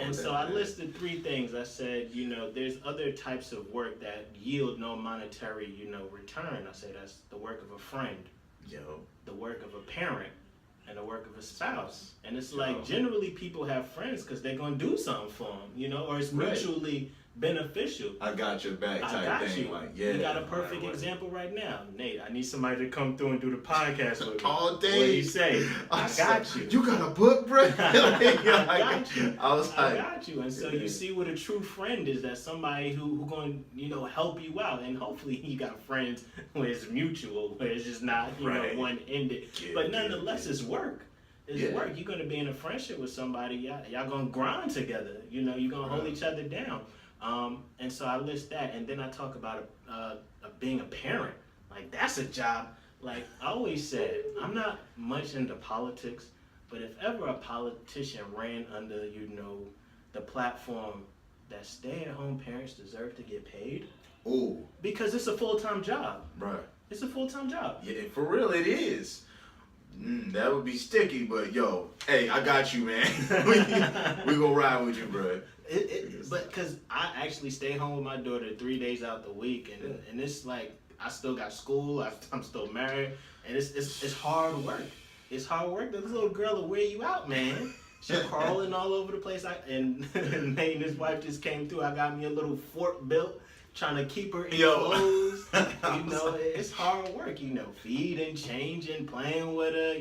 And so I listed three things. I said, there's other types of work that yield no monetary, return. I say that's the work of a friend, Yo. the work of a parent, and the work of a spouse. And it's like generally people have friends because they're gonna do something for them, or it's mutually beneficial. I got your back type I got thing. you. Like, yeah. We got a perfect example right now. Nate, I need somebody to come through and do the podcast with me. All day. What do you say? I got you. You got a book, bro? I got you. I was like, I got you. And so you see what a true friend is. That's somebody who going help you out. And hopefully you got friends where it's mutual, where it's just not one-ended. But nonetheless, it's work. It's work. You're going to be in a friendship with somebody. Y'all going to grind together. You're going to hold each other down. And so I list that, and then I talk about being a parent. Like, that's a job. Like I always said, I'm not much into politics, but if ever a politician ran under, the platform that stay-at-home parents deserve to get paid, because it's a full-time job. Right. It's a full-time job. Yeah, for real, it is. That would be sticky, but yo, hey, I got you, man. we gonna ride with you, bro. But because I actually stay home with my daughter 3 days out the week, and it's like I still got school, I'm still married, and it's hard work. It's hard work. This little girl will wear you out, man. She's crawling all over the place. And Nate and his wife just came through. I got me a little fort built, trying to keep her enclosed. It's hard work. Feeding, changing, playing with her.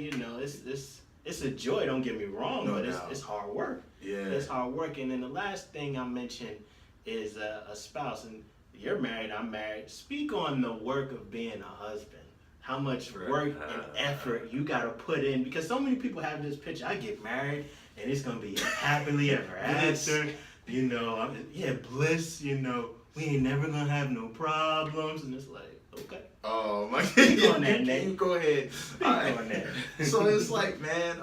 It's a joy. Don't get me wrong, but it's hard work. Yeah, it's hard work. And then the last thing I mentioned is a spouse. And you're married. I'm married. Speak on the work of being a husband. How much work and effort you got to put in, because so many people have this picture. I get married and it's gonna be happily ever after. Bliss. We ain't never gonna have no problems, and it's like, okay. Oh my God. Speak on that, Nate. You go ahead. Speak on that. So it's like, man,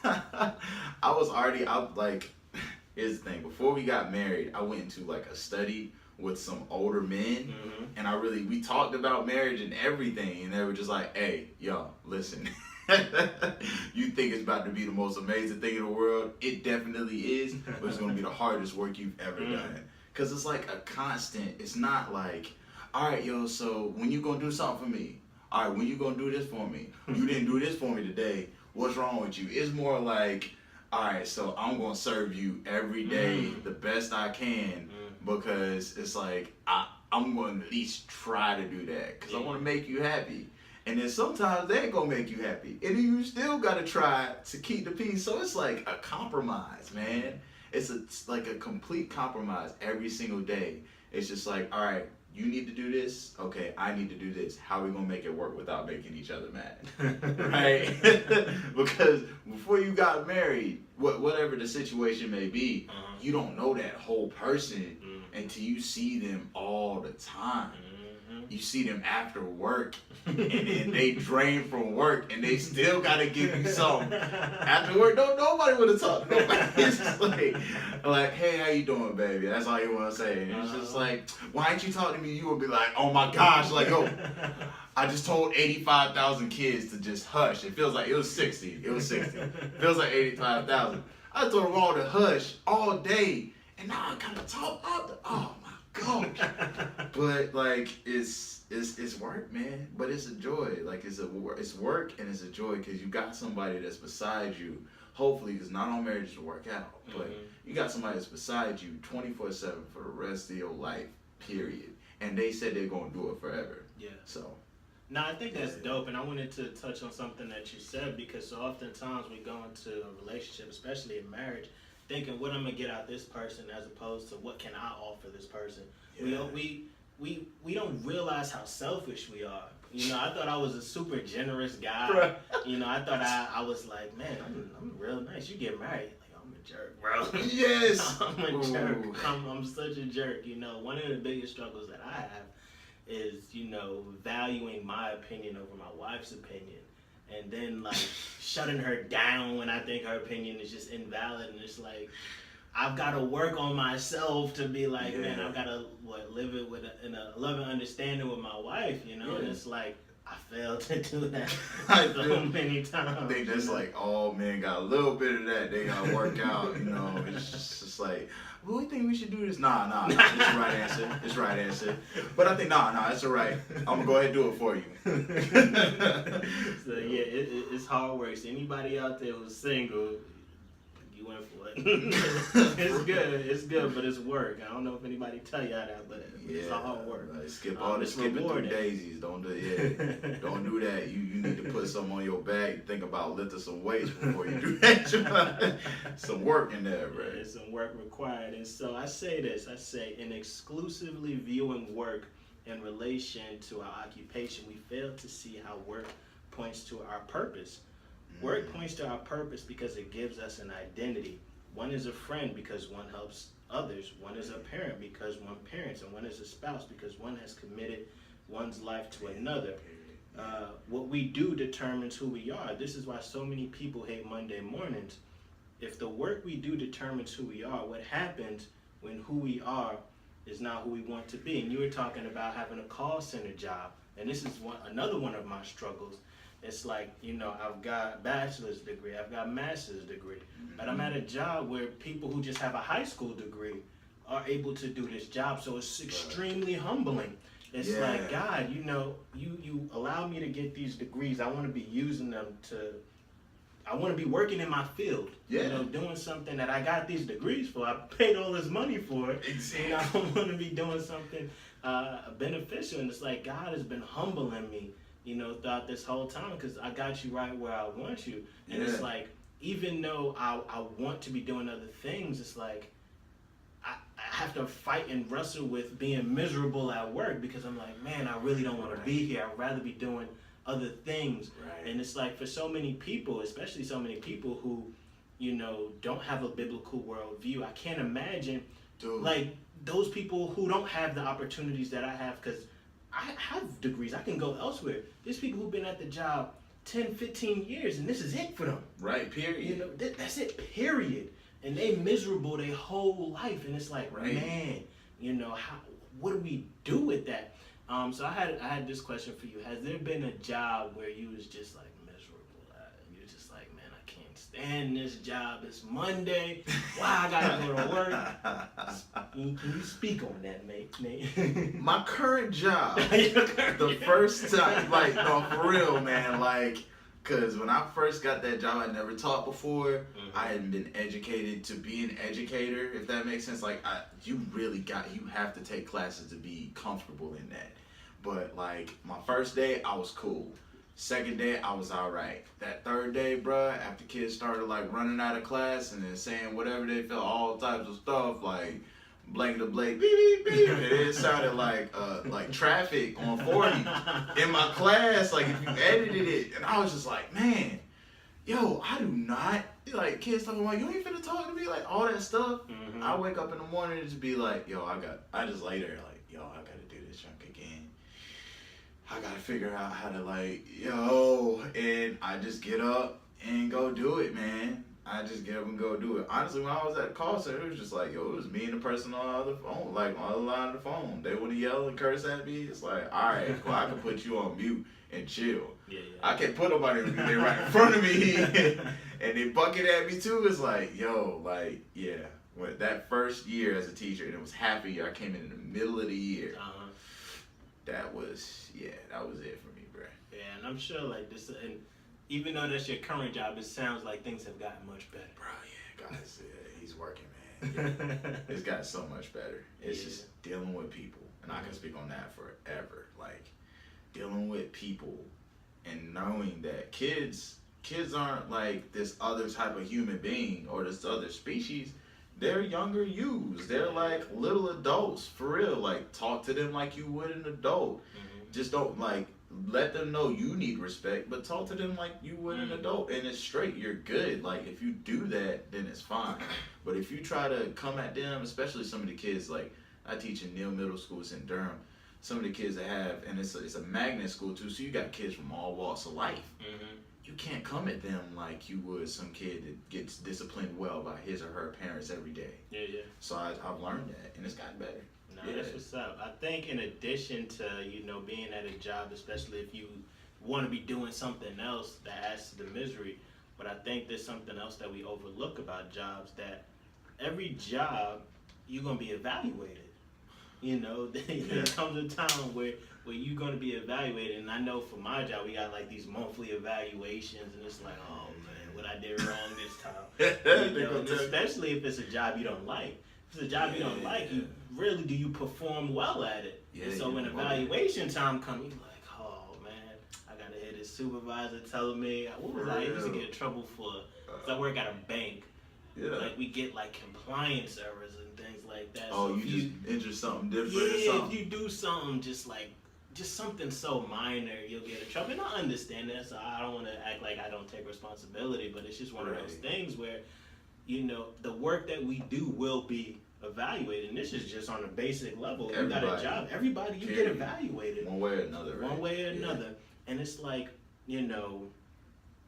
I was already out. Like, here's the thing. Before we got married, I went into like a study with some older men, and we talked about marriage and everything, and they were just like, hey, yo, listen. You think it's about to be the most amazing thing in the world? It definitely is, but it's gonna be the hardest work you've ever done. Cause it's like a constant. It's not like, all right, yo, so when you gonna do something for me? All right, when you gonna do this for me? You didn't do this for me today. What's wrong with you? It's more like, all right, so I'm gonna serve you every day the best I can, because it's like I'm gonna at least try to do that, because I want to make you happy. And then sometimes they ain't gonna make you happy, and then you still gotta try to keep the peace. So it's like a compromise, man. It's like a complete compromise every single day. It's just like, all right, you need to do this. Okay, I need to do this. How are we gonna make it work without making each other mad? Right? Because before you got married, whatever the situation may be, you don't know that whole person until you see them all the time. You see them after work, and then they drain from work, and they still gotta give you something after work. Nobody would have talked. It's just like, hey, how you doing, baby? That's all you want to say. And it's just like, why ain't you talking to me? You would be like, oh my gosh, like, yo, I just told 85,000 kids to just hush. It feels like it was 60. It was 60. Feels like 85,000. I told them all to hush all day, and now I gotta talk out the. Oh my gosh. But like it's work, man. But it's a joy. Like it's work and it's a joy, because you got somebody that's beside you. Hopefully, because not all marriages will work out, but you got somebody that's beside you 24/7 for the rest of your life, period. And they said they're gonna do it forever. Yeah. So. No, I think that's dope, and I wanted to touch on something that you said, because so oftentimes we go into a relationship, especially in marriage, thinking what I'm gonna get out this person as opposed to what can I offer this person. Yeah. We don't realize how selfish we are. I thought I was a super generous guy. Right. I thought I was like, man, I'm real nice. You get married, like, I'm a jerk, bro. Yes. I'm a jerk. I'm such a jerk. One of the biggest struggles that I have is, valuing my opinion over my wife's opinion. And then, like, shutting her down when I think her opinion is just invalid. And it's like, I've got to work on myself to be like, man, I've got to live it in a loving understanding with my wife, And it's like, I failed to do that so many times. I think that's like all men got a little bit of that. They got to work out, It's well, we think we should do this. Nah, it's the right answer. It's the right answer. But I think, nah, it's all right. I'm going to go ahead and do it for you. So, yeah, it's hard work. So anybody out there who's single, you went for it. It's good, but it's work. I don't know if anybody tell y'all that, but it's a hard work. Skip all the skipping through daisies. Don't do that. You need to put something on your back. Think about lifting some weights before you do that. Some work in there, bro. There's some work required. And so I say in exclusively viewing work in relation to our occupation, we fail to see how work points to our purpose. Work points to our purpose because it gives us an identity. One is a friend because one helps others. One is a parent because one parents. And one is a spouse because one has committed one's life to another. What we do determines who we are. This is why so many people hate Monday mornings. If the work we do determines who we are, what happens when who we are is not who we want to be? And you were talking about having a call center job. And this is another one of my struggles. It's like, I've got a bachelor's degree, I've got a master's degree, but I'm at a job where people who just have a high school degree are able to do this job. So it's extremely humbling. It's like, God, you allow me to get these degrees. I want to be using them I want to be working in my field, doing something that I got these degrees for. I paid all this money for it. Exactly. And I want to be doing something beneficial. And it's like God has been humbling me, throughout this whole time, because I got you right where I want you. And it's like, even though I want to be doing other things, it's like I have to fight and wrestle with being miserable at work, because I'm like, man, I really don't want to be here. I'd rather be doing other things. Right. And it's like, for so many people, especially so many people who, don't have a biblical worldview, I can't imagine, like, those people who don't have the opportunities that I have, because I have degrees. I can go elsewhere. There's people who've been at the job 10, 15 years, and this is it for them. Right, period. That's it, period. And they miserable their whole life. And it's like, man, what do we do with that? So I had this question for you. Has there been a job where you was just like miserable? You was just like, man, I can't stand this job. It's Monday. Why I gotta go to work? Can you speak on that, Nate? My current job, the first time, like, no, for real, man, like, because when I first got that job, I never taught before. I hadn't been educated to be an educator, if that makes sense. Like, you have to take classes to be comfortable in that. But, like, my first day, I was cool. Second day, I was all right. That third day, bruh, after kids started, like, running out of class and then saying whatever they felt, all types of stuff, like, blank to blank, beep, beep, beep. It sounded like traffic on 40 in my class, like, if you edited it. And I was just like, man, yo, I do not, like, kids talking about, you ain't finna talk to me, like, all that stuff. I wake up in the morning and just be like, yo, I just lay there, like, yo, I gotta do this junk again. I gotta figure out how to, like, and I just get up and go do it, man. I just get up and go do it. Honestly, when I was at the call center, it was just like, it was me and the person on the other phone, like, on the other line of the phone. They would yell and curse at me. It's like, all right, well, I can put you on mute and chill. I can't put nobody on mute. They're right in front of me, and they bucket at me too. It's like, When that first year as a teacher, and it was half a year, I came in the middle of the year. That was it for me, bro. Yeah, and I'm sure, like, this, and even though that's your current job, it sounds like things have gotten much better. Bro, guys, he's working, man. It's gotten so much better. It's just dealing with people, and I can speak on that forever. Like, dealing with people and knowing that kids aren't like this other type of human being or this other species. They're younger youths. They're like little adults, for real. Like, talk to them like you would an adult. Just don't, like, let them know you need respect, but talk to them like you would an adult, and it's straight. You're good. Like, if you do that, then it's fine. But if you try to come at them, especially some of the kids, like, I teach in Neal Middle School, it's in Durham. Some of the kids that have, and it's a magnet school too, so you got kids from all walks of life. You can't come at them like you would some kid that gets disciplined well by his or her parents every day. So I've learned that, and it's gotten better. No, that's what's up. I think in addition to, being at a job, especially if you want to be doing something else that adds to the misery, but I think there's something else that we overlook about jobs, that every job you're gonna be evaluated. You know, there comes a time where you're gonna be evaluated, and I know for my job we got like these monthly evaluations, and it's like, oh man, what I did wrong this time. You know, and especially if it's a job you don't like. If it's a job you don't like, you really do you perform well at it? And so when evaluation time comes, you're like, oh man, I gotta hear this supervisor telling me what was I used to get in trouble for? Cause I work at a bank. Yeah. Like we get like compliance errors and things like that. Oh, so you just enter something different or something? If you do something just something so minor, you'll get in trouble. And I understand that, so I don't want to act like I don't take responsibility, but it's just one of those things where, you know, the work that we do will be evaluated. And this is just on a basic level. You got a job. Everybody, you get evaluated. One way or another, right? One way or another. And it's like, you know,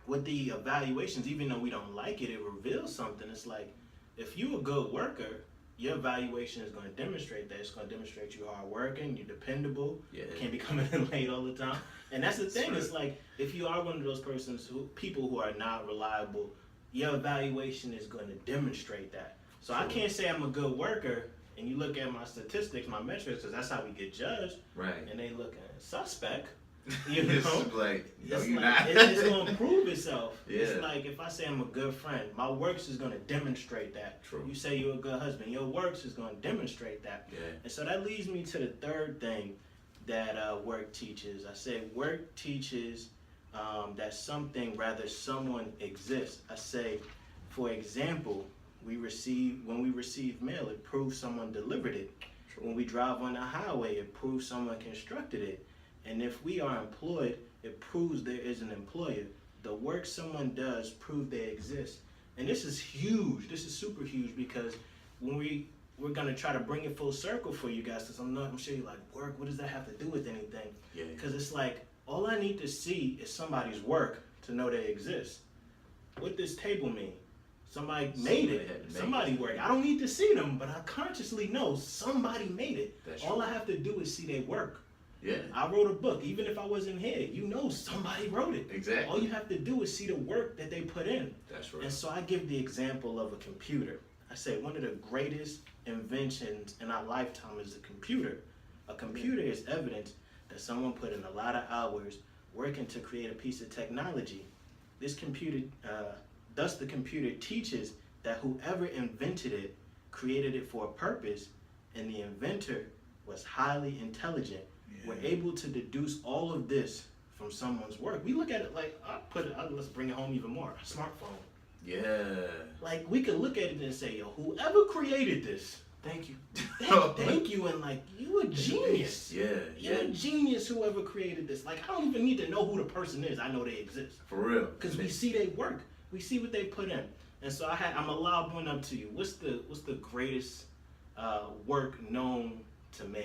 with the evaluations, even though we don't like it, it reveals something. It's like, if you're a good worker, your evaluation is going to demonstrate that. It's going to demonstrate you're hardworking, you're dependable, you can't be coming in late all the time. And that's the thing. It's like, if you are one of those people who are not reliable, your evaluation is going to demonstrate that. So I can't say I'm a good worker, and you look at my statistics, my metrics, because that's how we get judged. Right. And they look at suspect. You know, it's going to prove itself. Yeah. It's like if I say I'm a good friend, my works is going to demonstrate that. True. You say you're a good husband, your works is going to demonstrate that. Yeah. And so that leads me to the third thing that work teaches. I say work teaches that something, rather someone exists. I say, for example, when we receive mail, it proves someone delivered it. True. When we drive on the highway, it proves someone constructed it. And if we are employed, it proves there is an employer. The work someone does prove they exist. And this is huge. This is super huge, because when we're gonna try to bring it full circle for you guys, because I'm sure you're like, work, what does that have to do with anything? Yeah. Because it's like, all I need to see is somebody's work to know they exist. What does table mean? Somebody made it. Somebody worked. I don't need to see them, but I consciously know somebody made it. All I have to do is see their work. Yeah. I wrote a book. Even if I wasn't here, you know somebody wrote it. Exactly. All you have to do is see the work that they put in. That's right. And so I give the example of a computer. I say one of the greatest inventions in our lifetime is the computer. A computer is evidence that someone put in a lot of hours working to create a piece of technology. This computer, thus the computer teaches that whoever invented it created it for a purpose, and the inventor was highly intelligent. We're able to deduce all of this from someone's work. We look at it like, let's bring it home even more, a smartphone. Yeah. Like, we could look at it and say, yo, whoever created this, thank you. Thank you, and like, you a genius. You're a genius, whoever created this. Like, I don't even need to know who the person is. I know they exist. For real. Because we see their work. We see what they put in. And so I'm a loud one up to you. What's the greatest work known to man?